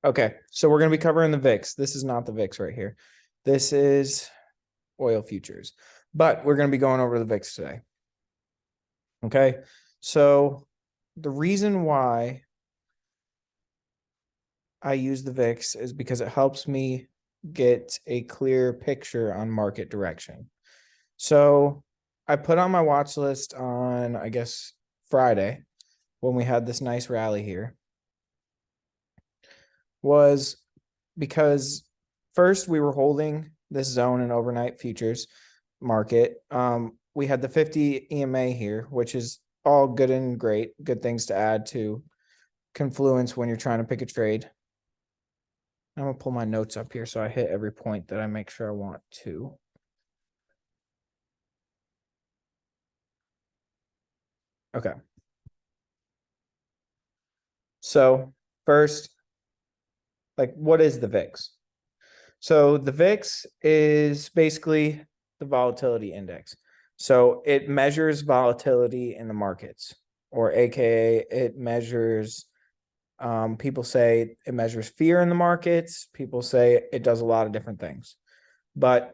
Okay, so we're going to be covering the VIX. This is not the VIX right here. This is oil futures, but we're going to be going over the VIX today. Okay, so the reason why I use the VIX is because it helps me get a clear picture on market direction. So I put on my watch list on, I guess, Friday when we had this nice rally here, was because first we were holding this zone in overnight futures market. We had the 50 EMA here, which is all good and great, good things to add to Confluence when you're trying to pick a trade. I'm gonna pull my notes up here so I hit every point that I make sure I want to. Okay. So first, like, what is the VIX? So the VIX is basically the volatility index. So it measures volatility in the markets, or AKA it measures, people say it measures fear in the markets. People say it does a lot of different things. But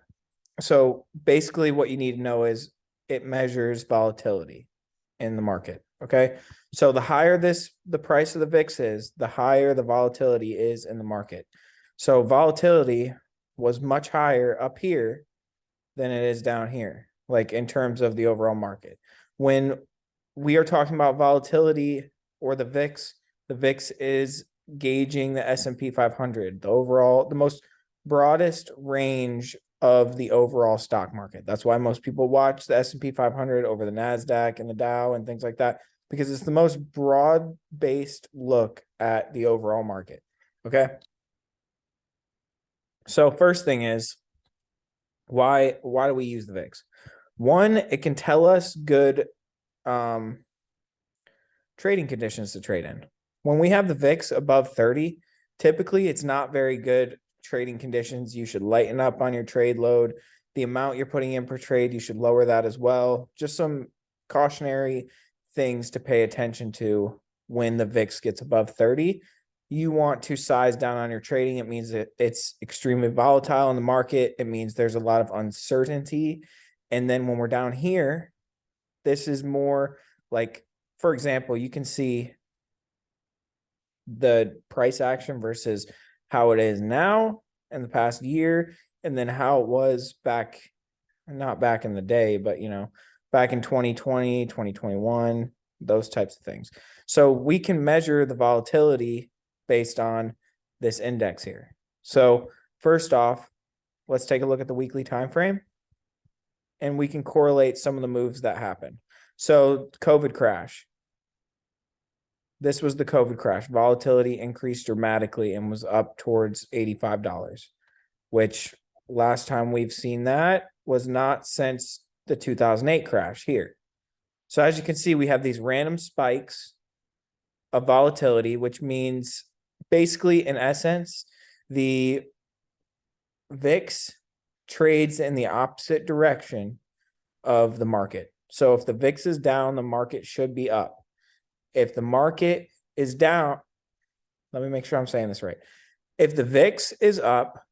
so basically what you need to know is it measures volatility in the market. Okay. So the higher the price of the VIX is, the higher the volatility is in the market. So volatility was much higher up here than it is down here, like in terms of the overall market. When we are talking about volatility or the VIX is gauging the S&P 500, the overall, the most broadest range of the overall stock market. That's why most people watch the S&P 500 over the NASDAQ and the Dow and things like that, because it's the most broad-based look at the overall market. Okay. So first thing is, why do we use the VIX? One, it can tell us good trading conditions to trade in. When we have the VIX above 30, typically it's not very good trading conditions. You should lighten up on your trade load. The amount you're putting in per trade, you should lower that as well. Just some cautionary things to pay attention to when the VIX gets above 30. You want to size down on your trading. It means that it's extremely volatile in the market. It means there's a lot of uncertainty. And then when we're down here, this is more like, for example, you can see the price action versus how it is now in the past year, and then how it was back, not back in the day, but back in 2020, 2021, those types of things. So we can measure the volatility based on this index here. So first off, let's take a look at the weekly time frame, and we can correlate some of the moves that happen. So COVID crash. This was the COVID crash. Volatility increased dramatically and was up towards $85, which last time we've seen that was not since the 2008 crash here. So as you can see, we have these random spikes of volatility, which means basically, in essence, the VIX trades in the opposite direction of the market. So if the VIX is down, the market should be up. If the market is down, let me make sure I'm saying this right. If the VIX is up,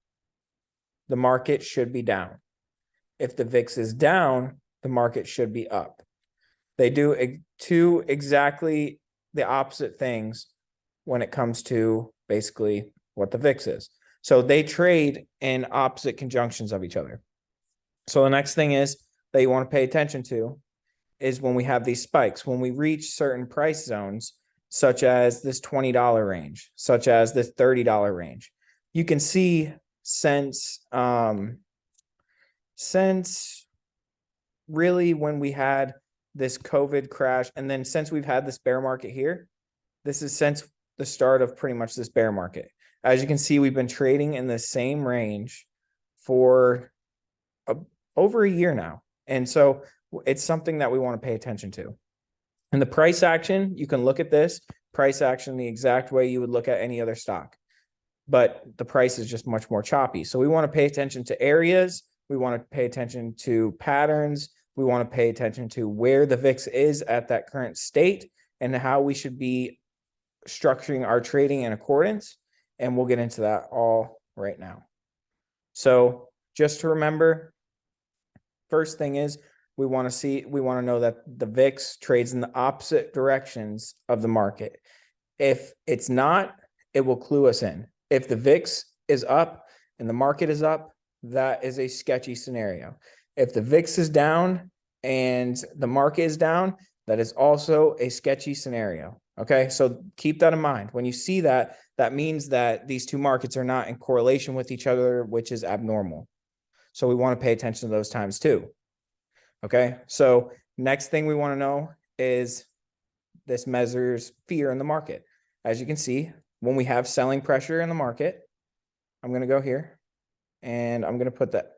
the market should be down. If the VIX is down, the market should be up. They do two exactly the opposite things when it comes to basically what the VIX is. So they trade in opposite conjunctions of each other. So the next thing is that you want to pay attention to is when we have these spikes, when we reach certain price zones, such as this $20 range, such as this $30 range. You can see since really when we had this COVID crash, and then since we've had this bear market here, this is since the start of pretty much this bear market. As you can see, we've been trading in the same range for over a year now. And so it's something that we want to pay attention to. And the price action, you can look at this price action the exact way you would look at any other stock, but the price is just much more choppy. So we want to pay attention to areas. We want to pay attention to patterns. We want to pay attention to where the VIX is at that current state and how we should be structuring our trading in accordance. and we'll get into that all right now. So just to remember, first thing is we want to know that the VIX trades in the opposite directions of the market. If it's not, it will clue us in. If the VIX is up and the market is up, that is a sketchy scenario. If the VIX is down and the market is down, that is also a sketchy scenario. Okay, so keep that in mind. When you see that, that means that these two markets are not in correlation with each other, which is abnormal. So we want to pay attention to those times too. Okay, so next thing we want to know is this measures fear in the market. As you can see, when we have selling pressure in the market, I'm going to go here and I'm going to put that,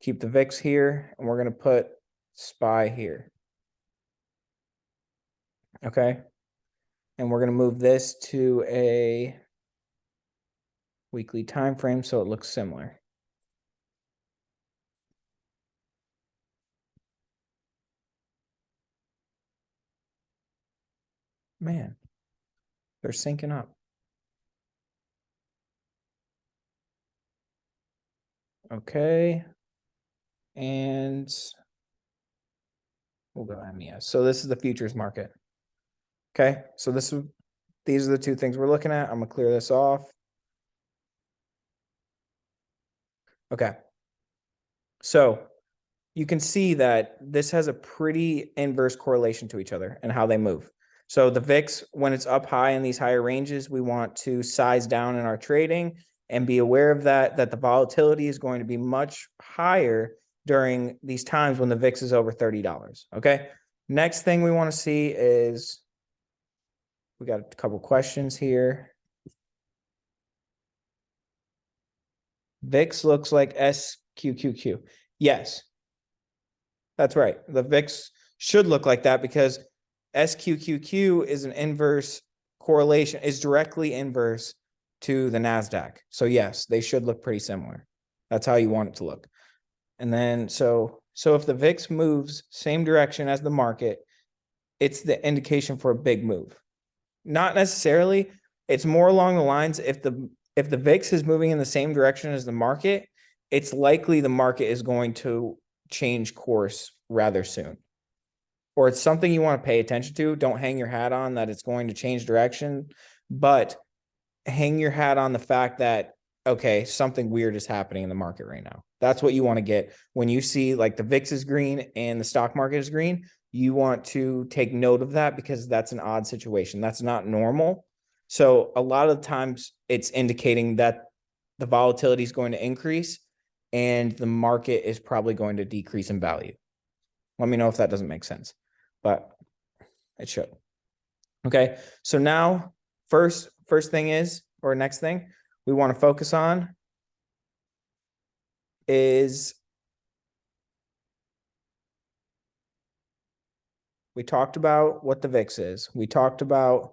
keep the VIX here, and we're going to put SPY here. Okay. And we're going to move this to a weekly time frame so it looks similar. Man, they're syncing up. Okay. And we'll go MES. So this is the futures market. Okay. So these are the two things we're looking at. I'm going to clear this off. Okay. So you can see that this has a pretty inverse correlation to each other and how they move. So the VIX, when it's up high in these higher ranges, we want to size down in our trading and be aware of that the volatility is going to be much higher during these times when the VIX is over $30. Okay. Next thing we want to see is, we got a couple questions here. VIX looks like SQQQ. Yes, that's right. The VIX should look like that because SQQQ is an inverse correlation, is directly inverse to the NASDAQ. So yes, they should look pretty similar. That's how you want it to look. And then, so if the VIX moves same direction as the market, it's the indication for a big move. Not necessarily. It's more along the lines, if the VIX is moving in the same direction as the market, it's likely the market is going to change course rather soon. Or it's something you want to pay attention to. Don't hang your hat on that it's going to change direction, but hang your hat on the fact that, okay, something weird is happening in the market right now. That's what you want to get. When you see like the VIX is green and the stock market is green, you want to take note of that because that's an odd situation. That's not normal. So a lot of times it's indicating that the volatility is going to increase and the market is probably going to decrease in value. Let me know if that doesn't make sense, but it should. Okay, so now first thing is, or next thing we want to focus on is, we talked about what the VIX is. We talked about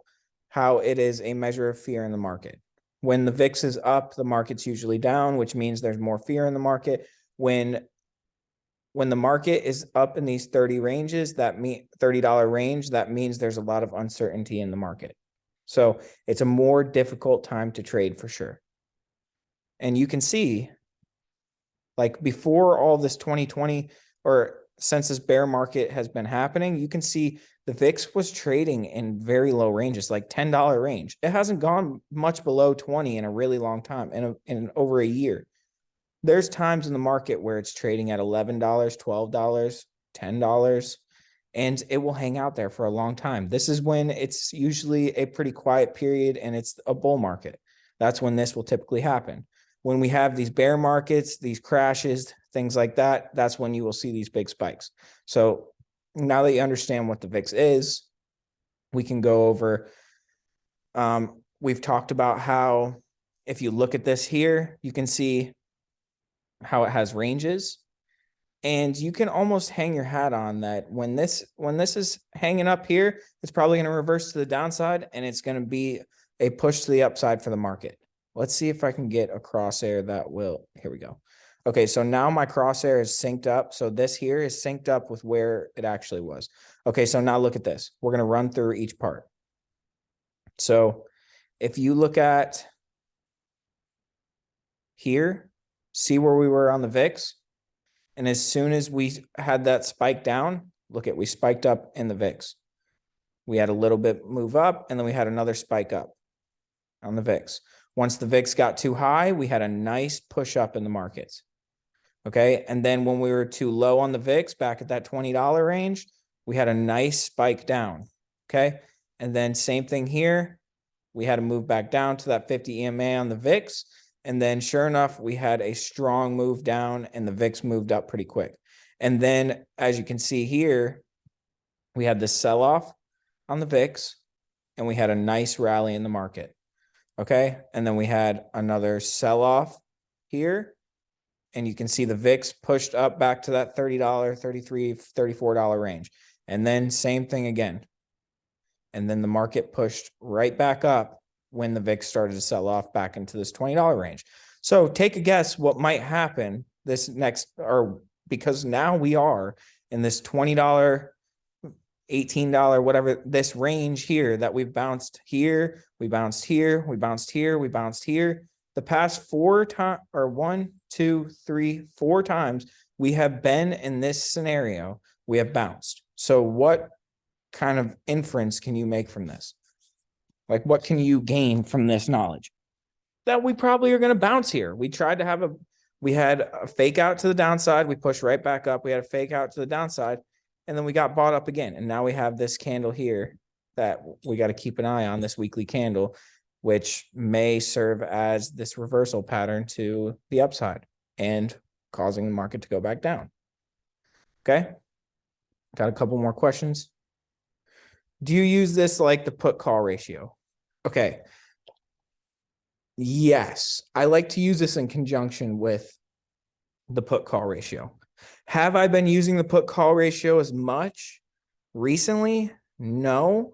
how it is a measure of fear in the market. When the VIX is up, the market's usually down, which means there's more fear in the market. When the market is up in these 30 ranges, that mean $30 range, that means there's a lot of uncertainty in the market. So it's a more difficult time to trade for sure. And you can see, like before all this 2020, or since this bear market has been happening, you can see the VIX was trading in very low ranges, like $10 range. It hasn't gone much below 20 in a really long time, in over a year. There's times in the market where it's trading at $11, $12, $10, and it will hang out there for a long time. This is when it's usually a pretty quiet period and it's a bull market. That's when this will typically happen. When we have these bear markets, these crashes, things like that, that's when you will see these big spikes. So now that you understand what the VIX is, we can go over, we've talked about how if you look at this here, you can see how it has ranges, and you can almost hang your hat on that when this is hanging up here, it's probably going to reverse to the downside and it's going to be a push to the upside for the market. Let's see if I can get a crosshair that will, here we go. Okay, so now my crosshair is synced up. So this here is synced up with where it actually was. Okay, so now look at this. We're going to run through each part. So if you look at here, see where we were on the VIX. And as soon as we had that spike down, look at, we spiked up in the VIX. We had a little bit move up, and then we had another spike up on the VIX. Once the VIX got too high, we had a nice push up in the markets. Okay. And then when we were too low on the VIX, back at that $20 range, we had a nice spike down. Okay. And then same thing here. We had to move back down to that 50 EMA on the VIX. And then sure enough, we had a strong move down and the VIX moved up pretty quick. And then as you can see here, we had this sell-off on the VIX and we had a nice rally in the market. Okay. And then we had another sell-off here. And you can see the VIX pushed up back to that $30, $33, $34 range. And then same thing again. And then the market pushed right back up when the VIX started to sell off back into this $20 range. So take a guess what might happen this next, or because now we are in this $20, $18, whatever, this range here that we've bounced here, we bounced here, we bounced here, we bounced here. The past 4 times, or 1, 2, 3, 4 times we have been in this scenario, we have bounced. So what kind of inference can you make from this? Like, what can you gain from this knowledge? That we probably are going to bounce here. We tried to have we had a fake out to the downside. We pushed right back up. We had a fake out to the downside, and then we got bought up again. And now we have this candle here that we got to keep an eye on, this weekly candle, which may serve as this reversal pattern to the upside and causing the market to go back down. Okay. Got a couple more questions. Do you use this like the put call ratio? Okay. Yes, I like to use this in conjunction with the put call ratio. Have I been using the put call ratio as much recently? No.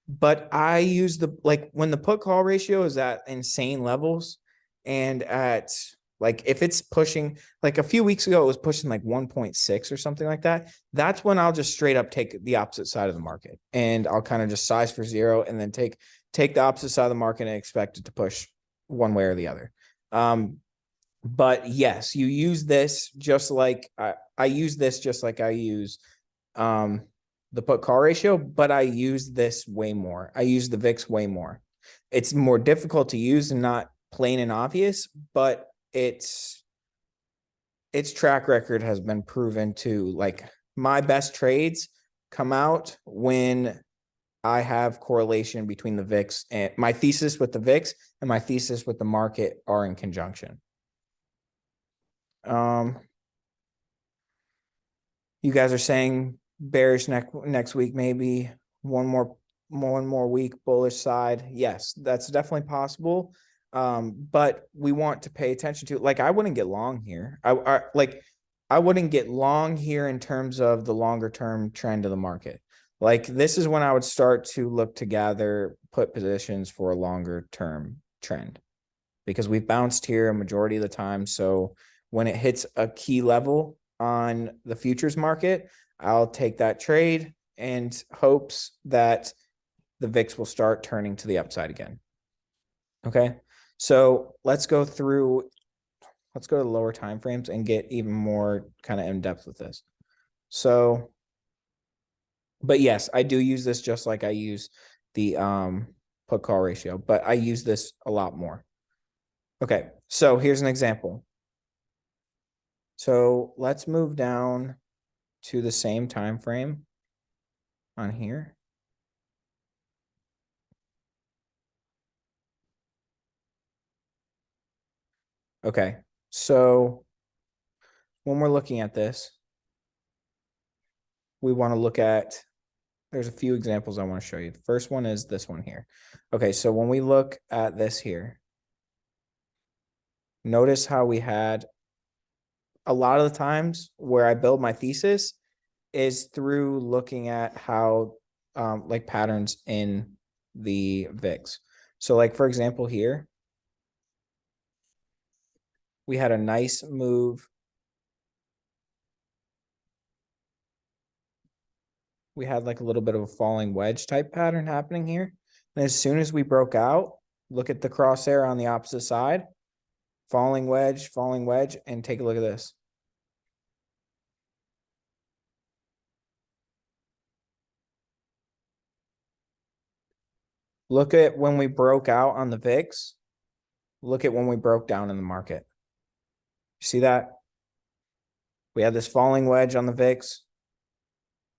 But I use the, like, when the put call ratio is at insane levels and at, like, if it's pushing, like a few weeks ago, it was pushing like 1.6 or something like that. That's when I'll just straight up take the opposite side of the market and I'll kind of just size for zero and then take the opposite side of the market and expect it to push one way or the other. But yes, you use this just like I use this just like I use the put call ratio, but I use this way more. I use the VIX way more. It's more difficult to use and not plain and obvious, but its track record has been proven to, like, my best trades come out when I have correlation between the VIX and my thesis with the VIX and my thesis with the market are in conjunction. You guys are saying bearish next week, maybe one more week bullish side. Yes, that's definitely possible. But we want to pay attention to, like, I wouldn't get long here. I wouldn't get long here in terms of the longer term trend of the market. Like, this is when I would start to look to gather put positions for a longer term trend, because we've bounced here a majority of the time. So when it hits a key level on the futures market, I'll take that trade and hopes that the VIX will start turning to the upside again. Okay. So let's go to the lower time frames and get even more kind of in depth with this. So, but yes, I do use this just like I use the put call ratio, but I use this a lot more. Okay, so here's an example. So let's move down to the same time frame on here. Okay, so when we're looking at this, we want to look at, there's a few examples I want to show you. The first one is this one here. Okay, so when we look at this here, notice how we had a lot of the times where I build my thesis is through looking at how like patterns in the VIX. So, like, for example, here we had a nice move. We had like a little bit of a falling wedge type pattern happening here. And as soon as we broke out, look at the crosshair on the opposite side, falling wedge, and take a look at this. Look at when we broke out on the VIX. Look at when we broke down in the market. See that? We had this falling wedge on the VIX.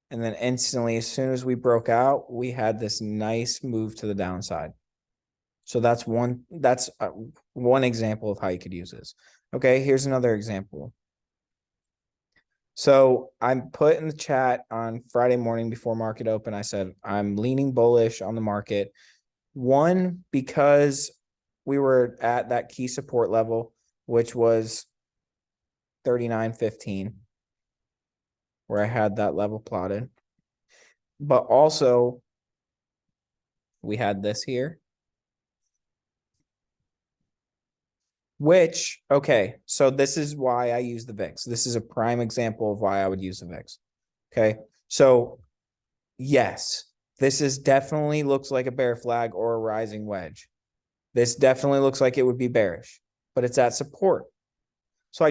And then instantly, as soon as we broke out, we had this nice move to the downside. So that's one example of how you could use this. Okay, here's another example. So I'm put in the chat on Friday morning before market open. I said, I'm leaning bullish on the market. One, because we were at that key support level, which was 39.15, where I had that level plotted. But also, we had this here. Which, okay, so this is why I use the VIX. This is a prime example of why I would use the VIX. Okay, so yes, this is definitely looks like a bear flag or a rising wedge. This definitely looks like it would be bearish, but it's at support. So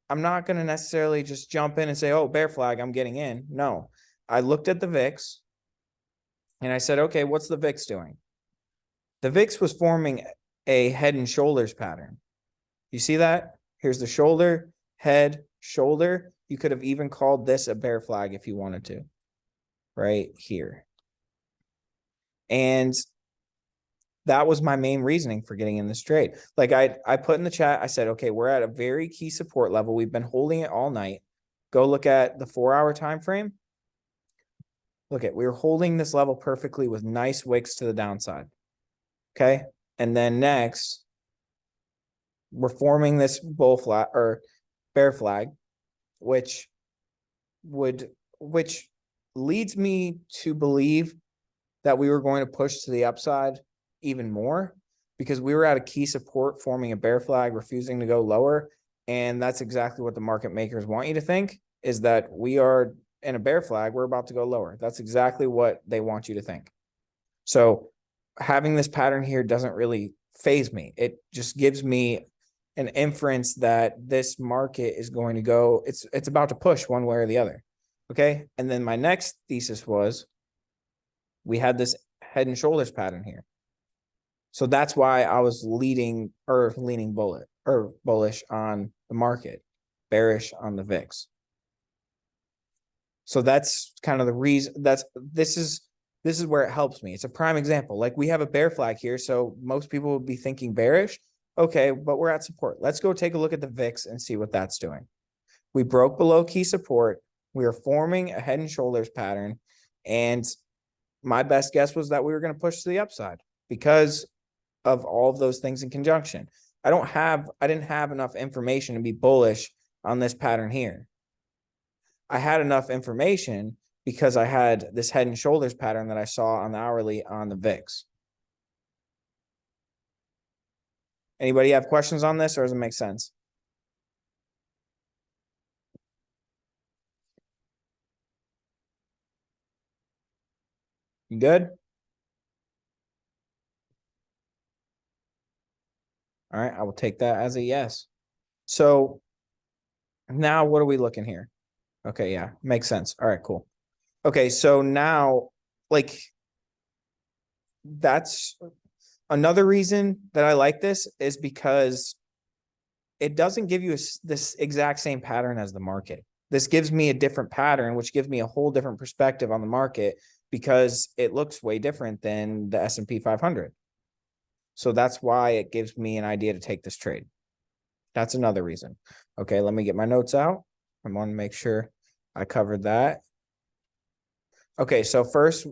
I'm not going to necessarily just jump in and say, oh, bear flag, I'm getting in. No, I looked at the VIX and I said, okay, what's the VIX doing? The VIX was forming a head and shoulders pattern. You see that? Here's the shoulder, head, shoulder. You could have even called this a bear flag if you wanted to, right here. And that was my main reasoning for getting in this trade. Like I put in the chat, I said, okay, we're at a very key support level. We've been holding it all night. Go look at the 4-hour time frame. Look at, we were holding this level perfectly with nice wicks to the downside. Okay. And then next, we're forming this bull flag or bear flag, which leads me to believe that we were going to push to the upside even more because we were at a key support forming a bear flag, refusing to go lower. And that's exactly what the market makers want you to think, is that we are in a bear flag, we're about to go lower. That's exactly what they want you to think. So having this pattern here doesn't really faze me. It just gives me an inference that this market is going to go, it's about to push one way or the other. Okay. And then my next thesis was we had this head and shoulders pattern here. So that's why I was leaning bullish on the market, bearish on the VIX. So that's kind of the reason. This is where it helps me. It's a prime example. Like we have a bear flag here, so most people would be thinking bearish. Okay, but we're at support. Let's go take a look at the VIX and see what that's doing. We broke below key support. We are forming a head and shoulders pattern. And my best guess was that we were going to push to the upside because of all of those things in conjunction. I didn't have enough information to be bullish on this pattern here. I had enough information because I had this head and shoulders pattern that I saw on the hourly on the VIX. Anybody have questions on this, or does it make sense? You good? All right, I will take that as a yes. So now what are we looking here? Okay, yeah, makes sense. All right, cool. Okay, so now, like, that's another reason that I like this is because it doesn't give you this exact same pattern as the market. This gives me a different pattern, which gives me a whole different perspective on the market because it looks way different than the S&P 500. So that's why it gives me an idea to take this trade. That's another reason. Okay, let me get my notes out. I want to make sure I covered that. Okay, so first,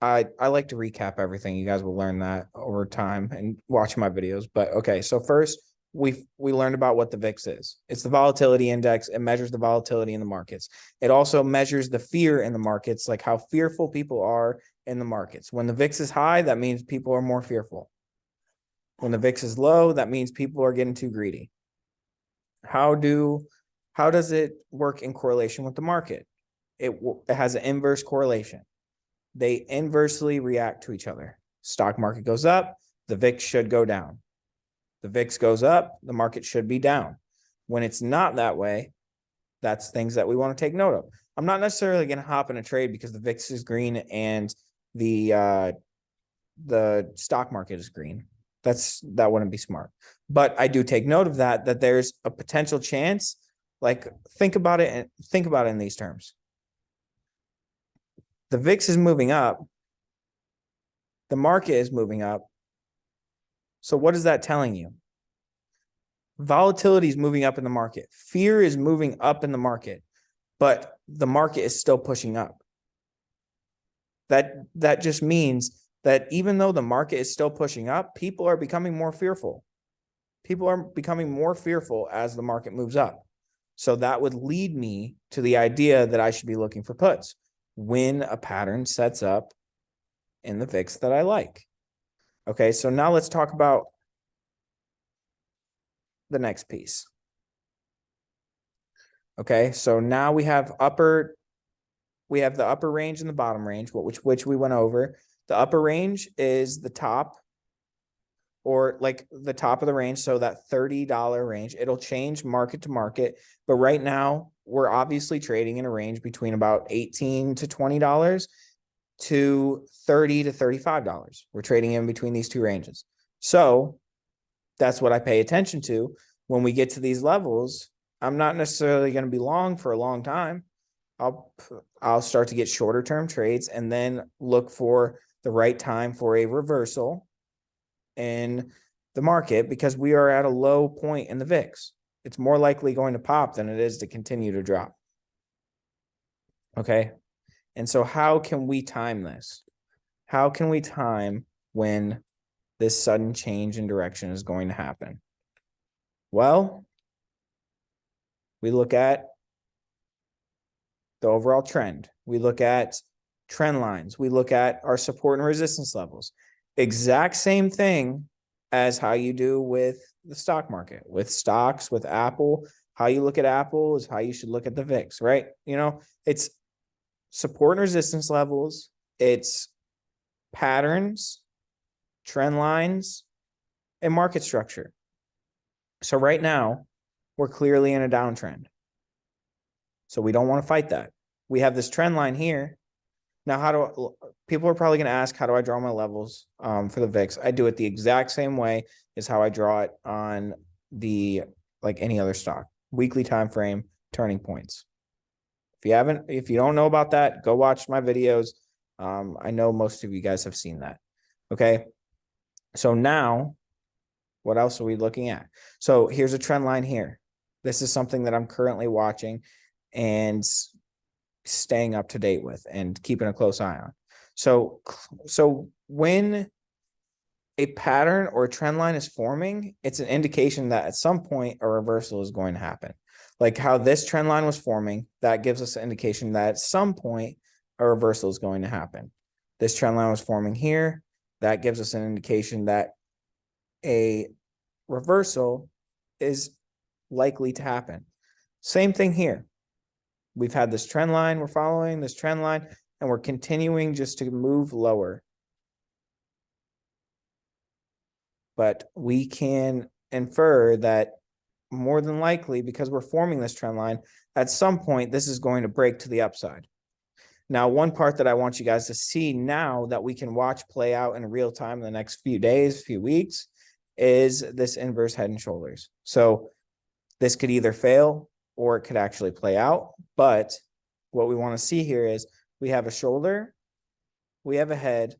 I like to recap everything. You guys will learn that over time and watch my videos. But okay, so first, we learned about what the VIX is. It's the volatility index. It measures the volatility in the markets. It also measures the fear in the markets, like how fearful people are in the markets. When the VIX is high, that means people are more fearful. When the VIX is low, that means people are getting too greedy. How does it work in correlation with the market? It has an inverse correlation. They inversely react to each other. Stock market goes up, the VIX should go down. The VIX goes up, the market should be down. When it's not that way, that's things that we want to take note of. I'm not necessarily going to hop in a trade because the VIX is green and the stock market is green. That wouldn't be smart. But I do take note of that there's a potential chance. Like, think about it in these terms. The VIX is moving up. The market is moving up. So what is that telling you? Volatility is moving up in the market. Fear is moving up in the market, but the market is still pushing up. That just means that even though the market is still pushing up, people are becoming more fearful. People are becoming more fearful as the market moves up. So that would lead me to the idea that I should be looking for puts when a pattern sets up in the VIX that I like. Okay, so now let's talk about the next piece. Okay, so now we have the upper range and the bottom range, which we went over. The upper range is the top, or like the top of the range, so that $30 range. It'll change market to market, but right now we're obviously trading in a range between about $18 to $20 to $30 to $35. We're trading in between these two ranges. So that's what I pay attention to. When we get to these levels, I'm not necessarily going to be long for a long time. I'll start to get shorter term trades and then look for the right time for a reversal in the market, because we are at a low point in the VIX. It's more likely going to pop than it is to continue to drop. Okay. And so how can we time this? How can we time when this sudden change in direction is going to happen? Well, we look at the overall trend. We look at trend lines. We look at our support and resistance levels. Exact same thing as how you do with the stock market, with stocks, with Apple. How you look at Apple is how you should look at the VIX, right? You know, it's support and resistance levels, it's patterns, trend lines, and market structure. So right now, we're clearly in a downtrend. So we don't want to fight that. We have this trend line here. Now, people are probably going to ask, how do I draw my levels for the VIX? I do it the exact same way as how I draw it on like any other stock. Weekly time frame, turning points. If you don't know about that, go watch my videos. I know most of you guys have seen that. Okay. So now, what else are we looking at? So here's a trend line here. This is something that I'm currently watching and staying up to date with and keeping a close eye on. So when a pattern or a trend line is forming, it's an indication that at some point a reversal is going to happen. Like how this trend line was forming, that gives us an indication that at some point a reversal is going to happen. This trend line was forming here. That gives us an indication that a reversal is likely to happen. Same thing here. We've had this trend line, we're following this trend line, and we're continuing just to move lower. But we can infer that more than likely, because we're forming this trend line, at some point, this is going to break to the upside. Now, one part that I want you guys to see now that we can watch play out in real time in the next few days, few weeks, is this inverse head and shoulders. So this could either fail or it could actually play out. But what we want to see here is we have a shoulder, we have a head,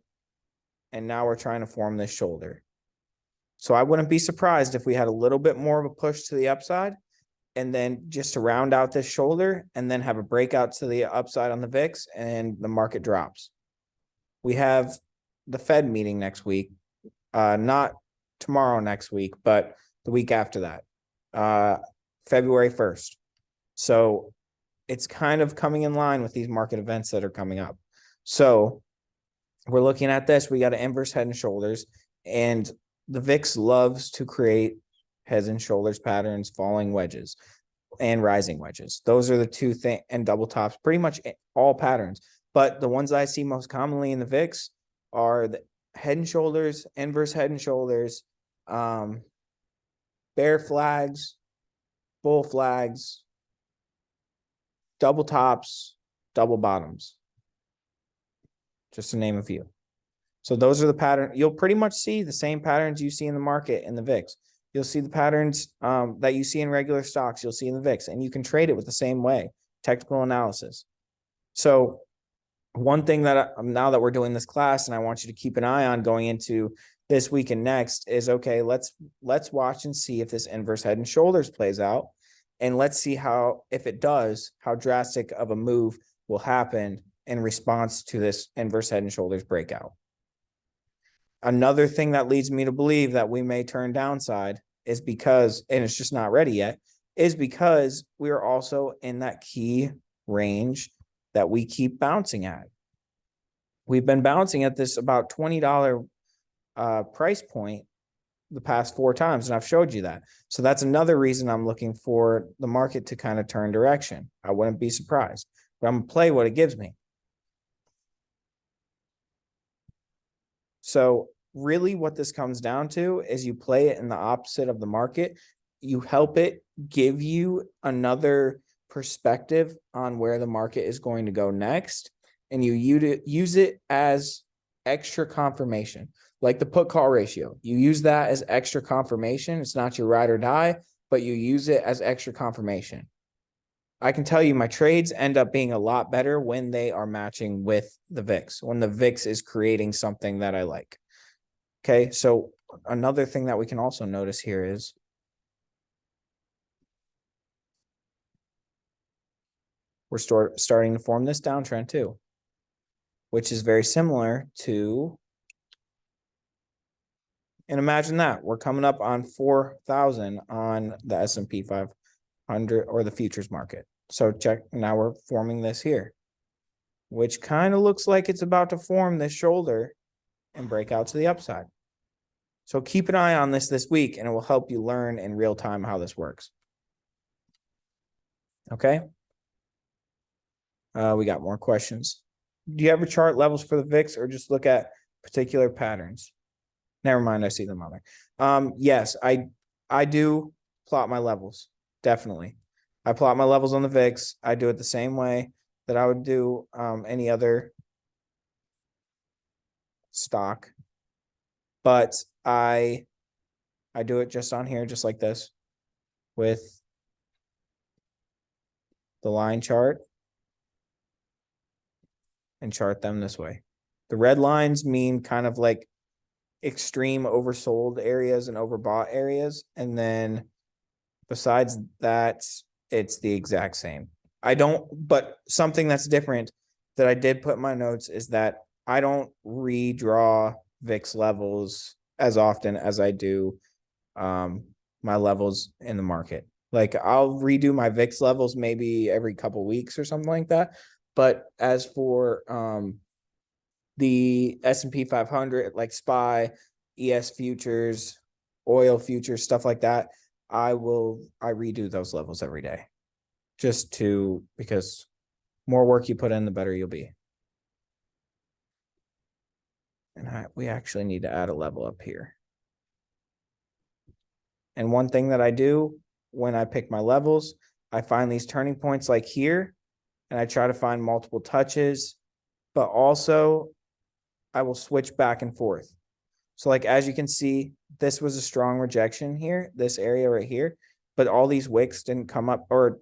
and now we're trying to form this shoulder. So I wouldn't be surprised if we had a little bit more of a push to the upside and then just to round out this shoulder and then have a breakout to the upside on the VIX and the market drops. We have the Fed meeting next week, not tomorrow next week, but the week after that, February 1st. So it's kind of coming in line with these market events that are coming up. So we're looking at this. We got an inverse head and shoulders, and the VIX loves to create heads and shoulders patterns, falling wedges and rising wedges. Those are the two things, and double tops, pretty much all patterns. But the ones I see most commonly in the VIX are head and shoulders, inverse head and shoulders, bear flags, bull flags, double tops, double bottoms, just to name a few. So those are the patterns. You'll pretty much see the same patterns you see in the market in the VIX. You'll see the patterns that you see in regular stocks. You'll see in the VIX, and you can trade it with the same way, technical analysis. So one thing that now that we're doing this class, and I want you to keep an eye on going into this week and next, is okay, let's watch and see if this inverse head and shoulders plays out. And let's see how, if it does, how drastic of a move will happen in response to this inverse head and shoulders breakout. Another thing that leads me to believe that we may turn downside is because, and it's just not ready yet, is because we are also in that key range that we keep bouncing at. We've been bouncing at this about $20 price point the past 4 times, and I've showed you that. So that's another reason I'm looking for the market to kind of turn direction. I wouldn't be surprised, but I'm gonna play what it gives me. So really what this comes down to is you play it in the opposite of the market. You help it give you another perspective on where the market is going to go next. And you use it as extra confirmation, like the put call ratio. You use that as extra confirmation. It's not your ride or die, but you use it as extra confirmation. I can tell you my trades end up being a lot better when they are matching with the VIX, when the VIX is creating something that I like. Okay, so another thing that we can also notice here is we're starting to form this downtrend too, which is very similar to, and imagine that we're coming up on 4,000 on the S&P 500 or the futures market. So check, now we're forming this here, which kind of looks like it's about to form this shoulder and break out to the upside. So keep an eye on this week, and it will help you learn in real time how this works. Okay. We got more questions. Do you ever chart levels for the VIX or just look at particular patterns? Never mind, I see them on there. Yes, I do plot my levels, definitely. I plot my levels on the VIX. I do it the same way that I would do any other stock. But I do it just on here, just like this, with the line chart, and chart them this way. The red lines mean kind of like extreme oversold areas and overbought areas. And then besides that, it's the exact same. But something that's different that I did put in my notes is that I don't redraw VIX levels as often as I do my levels in the market. Like I'll redo my VIX levels maybe every couple weeks or something like that. But as for the S&P 500, like SPY, ES futures, oil futures, stuff like that, I redo those levels every day, because more work you put in, the better you'll be. And we actually need to add a level up here. And one thing that I do when I pick my levels, I find these turning points like here, and I try to find multiple touches, but also I will switch back and forth. So like, as you can see, this was a strong rejection here, this area right here, but all these wicks didn't come up, or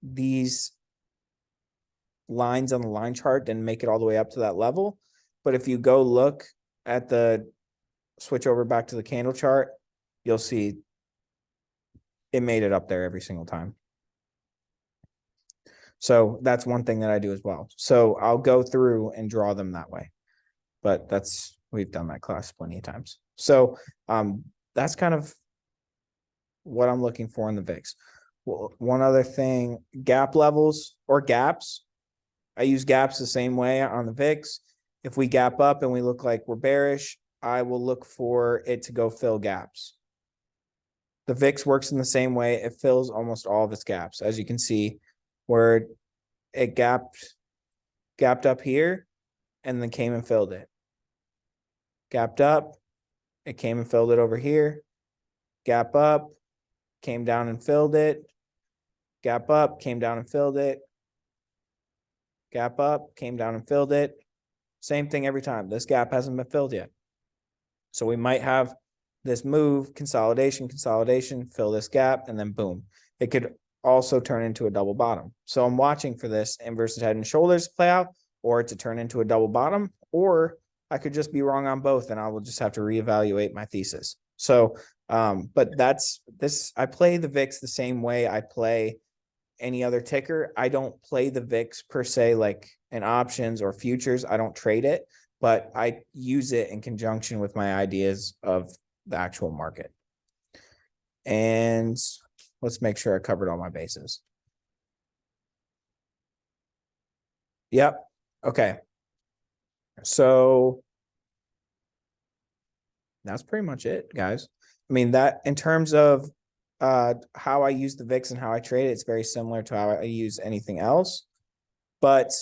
these lines on the line chart didn't make it all the way up to that level. But if you go look at switch over back to the candle chart, you'll see it made it up there every single time. So that's one thing that I do as well. So I'll go through and draw them that way. But we've done that class plenty of times. So that's kind of what I'm looking for in the VIX. Well, one other thing, gap levels or gaps. I use gaps the same way on the VIX. If we gap up and we look like we're bearish, I will look for it to go fill gaps. The VIX works in the same way. It fills almost all of its gaps. As you can see, where it gapped up here and then came and filled it. gapped up, it came and filled it over here, gap up, came down and filled it, gap up, came down and filled it, gap up, came down and filled it. Same thing every time. This gap hasn't been filled yet. So we might have this move, consolidation, fill this gap, and then boom. It could also turn into a double bottom. So I'm watching for this inverted head and shoulders play out, or to turn into a double bottom, or I could just be wrong on both and I will just have to reevaluate my thesis. So, but that's this, I play the VIX the same way I play any other ticker. I don't play the VIX per se, like in options or futures. I don't trade it, but I use it in conjunction with my ideas of the actual market. And let's make sure I covered all my bases. Yep. Okay. So that's pretty much it, guys. I mean, that in terms of how I use the VIX and how I trade it, it's very similar to how I use anything else. But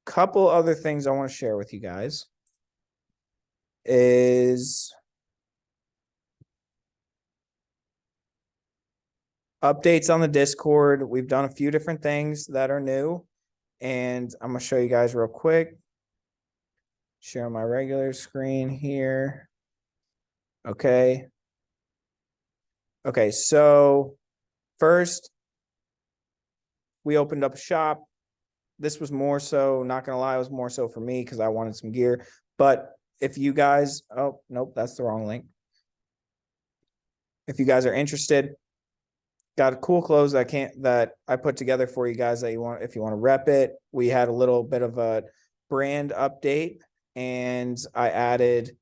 a couple other things I want to share with you guys is updates on the Discord. We've done a few different things that are new, and I'm going to show you guys real quick. Share my regular screen here. Okay. Okay, so first, we opened up a shop. This was more so, not going to lie, it was more so for me because I wanted some gear. But if you guys, oh, nope, that's the wrong link. If you guys are interested, got a cool clothes that I put together for you guys that you want, if you want to rep it. We had a little bit of a brand update and I added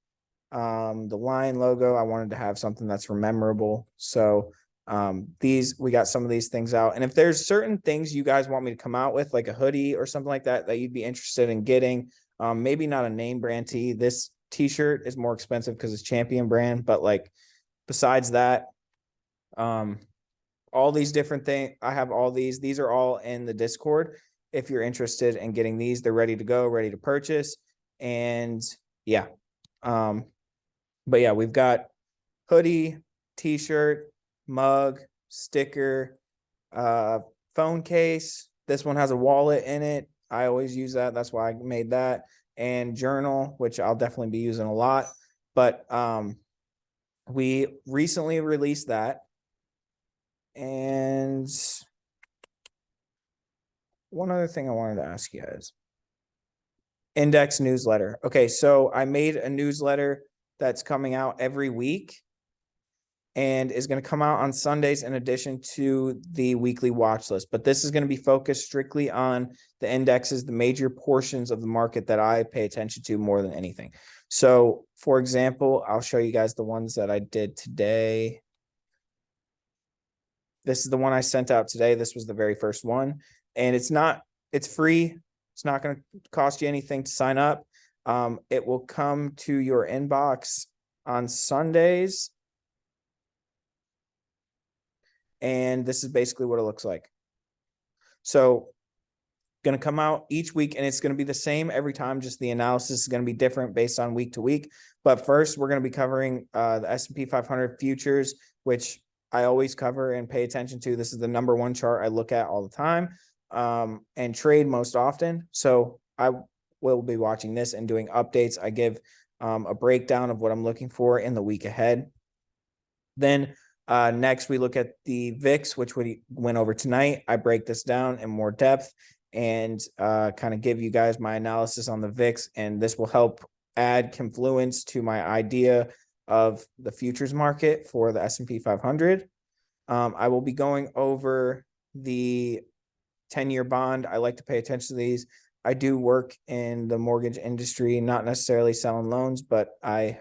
the lion logo. I wanted to have something that's memorable. So we got some of these things out. And if there's certain things you guys want me to come out with, like a hoodie or something like that, that you'd be interested in getting, maybe not a name brand tee. This t-shirt is more expensive because it's Champion brand, but like besides that, all these different things, I have all these are all in the Discord. If you're interested in getting these, they're ready to go, ready to purchase. And yeah, but yeah, we've got hoodie, t-shirt, mug, sticker, phone case. This one has a wallet in it. I always use that. That's why I made that. And journal, which I'll definitely be using a lot. But we recently released that. And one other thing I wanted to ask you guys. Index newsletter. Okay, so I made a newsletter that's coming out every week and is going to come out on Sundays in addition to the weekly watch list. But this is going to be focused strictly on the indexes, the major portions of the market that I pay attention to more than anything. So, for example, I'll show you guys the ones that I did today. This is the one I sent out today. This was the very first one. And it's free. It's not going to cost you anything to sign up. It will come to your inbox on Sundays. And this is basically what it looks like. So going to come out each week and it's going to be the same every time. Just the analysis is going to be different based on week to week. But first, we're going to be covering the S&P 500 futures, which I always cover and pay attention to. This is the number one chart I look at all the time and trade most often. So I will be watching this and doing updates. I give a breakdown of what I'm looking for in the week ahead. Then next, we look at the VIX, which we went over tonight. I break this down in more depth and kind of give you guys my analysis on the VIX, and this will help add confluence to my idea of the futures market for the S&P 500. I will be going over the 10-year bond. I like to pay attention to these. I do work in the mortgage industry, not necessarily selling loans, but I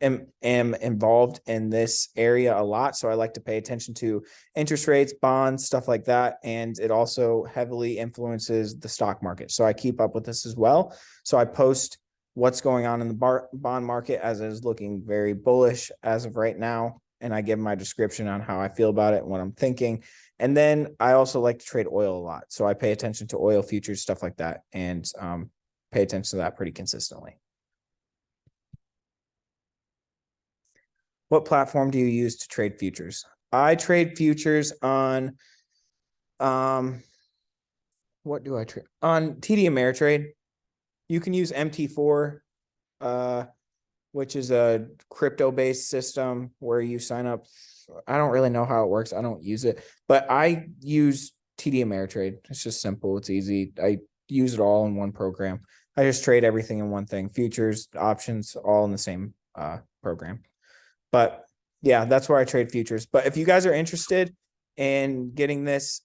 am involved in this area a lot. So I like to pay attention to interest rates, bonds, stuff like that. And it also heavily influences the stock market. So I keep up with this as well. So I post what's going on in the bond market as it is looking very bullish as of right now. And I give my description on how I feel about it and what I'm thinking. And then I also like to trade oil a lot. So I pay attention to oil futures, stuff like that, and pay attention to that pretty consistently. What platform do you use to trade futures? I trade futures on what do I trade? On TD Ameritrade. You can use MT4, which is a crypto-based system where you sign up. I don't really know how it works. I don't use it, but I use TD Ameritrade. It's just simple. It's easy. I use it all in one program. I just trade everything in one thing: futures, options, all in the same program. But yeah, that's where I trade futures. But if you guys are interested in getting this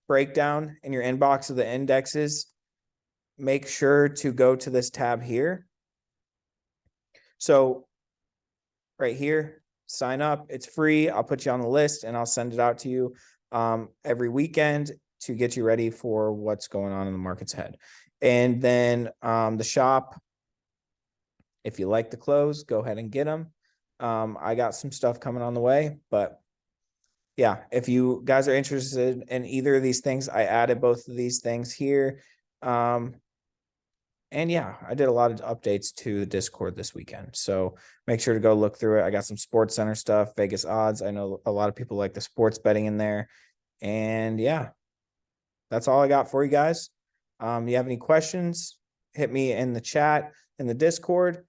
breakdown in your inbox of the indexes, make sure to go to this tab here. So right here, sign up. It's free. I'll put you on the list and I'll send it out to you every weekend to get you ready for what's going on in the market's ahead. And then the shop, if you like the clothes, go ahead and get them. I got some stuff coming on the way, but yeah, if you guys are interested in either of these things, I added both of these things here. And yeah, I did a lot of updates to the Discord this weekend. So make sure to go look through it. I got some Sports Center stuff, Vegas odds. I know a lot of people like the sports betting in there. And yeah, that's all I got for you guys. You have any questions, hit me in the chat, in the Discord.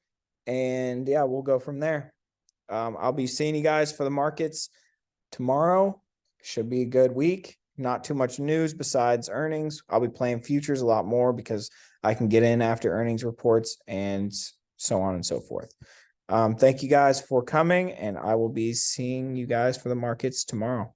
And yeah, we'll go from there. I'll be seeing you guys for the markets tomorrow. Should be a good week. Not too much news besides earnings. I'll be playing futures a lot more because I can get in after earnings reports and so on and so forth. Thank you guys for coming, and I will be seeing you guys for the markets tomorrow.